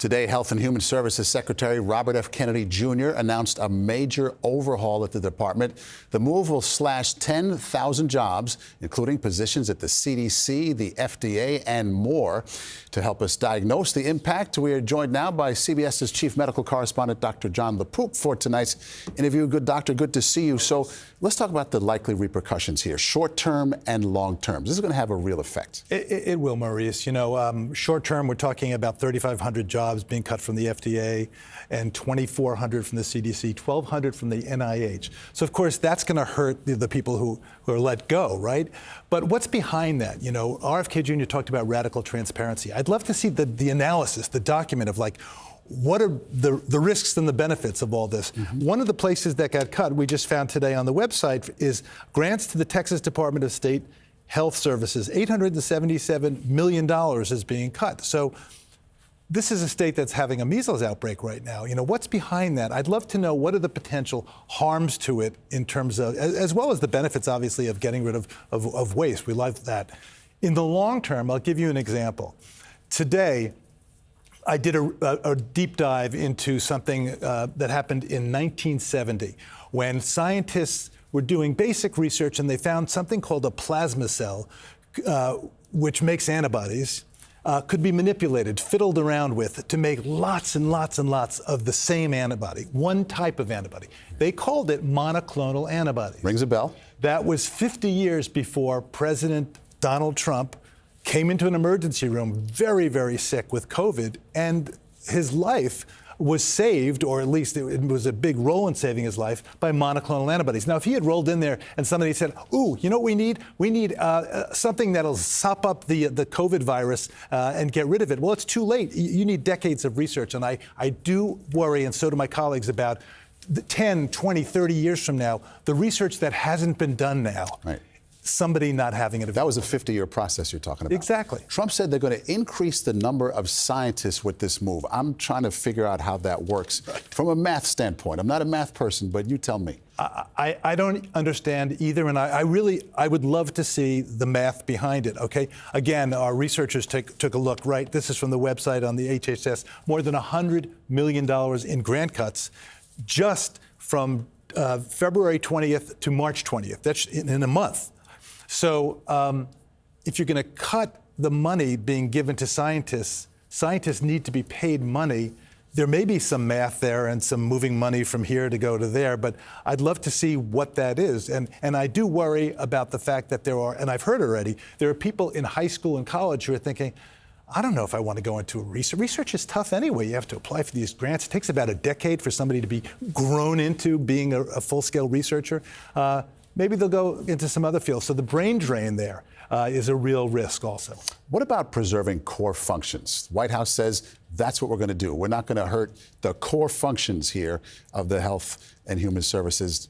Today, Health and Human Services Secretary Robert F. Kennedy Jr. announced a major overhaul at the department. The move will slash 10,000 jobs, including positions at the CDC, the FDA, and more. To help us diagnose the impact, we are joined now by CBS's chief medical correspondent, Dr. Jon LaPook, for tonight's interview. Good doctor, good to see you. So let's talk about the likely repercussions here, short-term and long-term. This is going to have a real effect. It will, Maurice. You know, short-term, we're talking about 3,500 jobs being cut from the FDA and 2,400 from the CDC, 1,200 from the NIH. So, of course, that's going to hurt the people who are let go, right? But what's behind that? You know, RFK Jr. talked about radical transparency. I'd love to see the analysis, the document of, like, what are the risks and the benefits of all this? One of the places that got cut, we just found today on the website, is grants to the Texas Department of State Health Services. $877 million is being cut. So this is a state that's having a measles outbreak right now. You know, what's behind that? I'd love to know what are the potential harms to it in terms of, as well as the benefits, obviously, of getting rid of waste. We love that. In the long term, I'll give you an example. Today, I did a deep dive into something that happened in 1970 when scientists were doing basic research and they found something called a plasma cell, which makes antibodies, could be manipulated, fiddled around with to make lots and lots and lots of the same antibody, one type of antibody. They called it monoclonal antibodies. Rings a bell. That was 50 years before President Donald Trump came into an emergency room very, very sick with COVID, and his life was saved, or at least it was a big role in saving his life, by monoclonal antibodies. Now, if he had rolled in there and somebody said, ooh, you know what we need? We need something that'll sop up the COVID virus and get rid of it. Well, it's too late. You need decades of research. And I do worry, and so do my colleagues, about 10, 20, 30 years from now, the research that hasn't been done now. Right. Somebody not having it available. That was a 50-year process you're talking about. Exactly. Trump said they're going to increase the number of scientists with this move. I'm trying to figure out how that works from a math standpoint. I'm not a math person, but you tell me. I don't understand either, and I would love to see the math behind it, okay? Again, our researchers took a look, right? This is from the website on the HHS. More than $100 million in grant cuts just from February 20th to March 20th. That's in a month. So if you're going to cut the money being given to scientists, scientists need to be paid money. There may be some math there and some moving money from here to go to there, but I'd love to see what that is. And I do worry about the fact that there are, and I've heard already, there are people in high school and college who are thinking, I don't know if I want to go into research. Research is tough anyway. You have to apply for these grants. It takes about a decade for somebody to be grown into being a full-scale researcher. Maybe they'll go into some other fields. So the brain drain there is a real risk also. What about preserving core functions? The White House says that's what we're going to do. We're not going to hurt the core functions here of the Health and Human Services,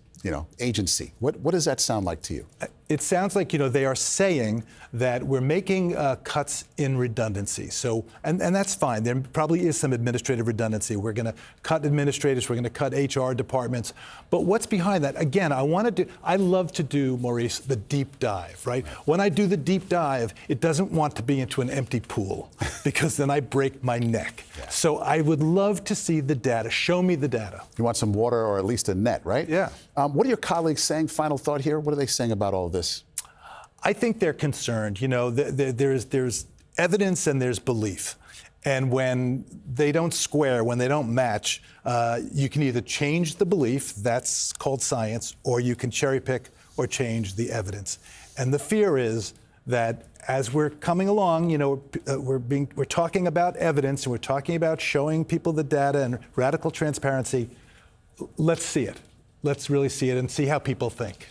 agency. What does that sound like to you? It sounds like, they are saying that we're making cuts in redundancy. So, and that's fine. There probably is some administrative redundancy. We're going to cut administrators. We're going to cut HR departments. But what's behind that? Again, I love to do, Maurice, the deep dive, right? When I do the deep dive, it doesn't want to be into an empty pool because then I break my neck. Yeah. So I would love to see the data. Show me the data. You want some water or at least a net, right? Yeah. What are your colleagues saying? Final thought here. What are they saying about all this? I think they're concerned. There's evidence and there's belief. And when they don't square, when they don't match, you can either change the belief, that's called science, or you can cherry pick or change the evidence. And the fear is that as we're coming along, we're talking about evidence and we're talking about showing people the data and radical transparency. Let's see it. Let's really see it and see how people think.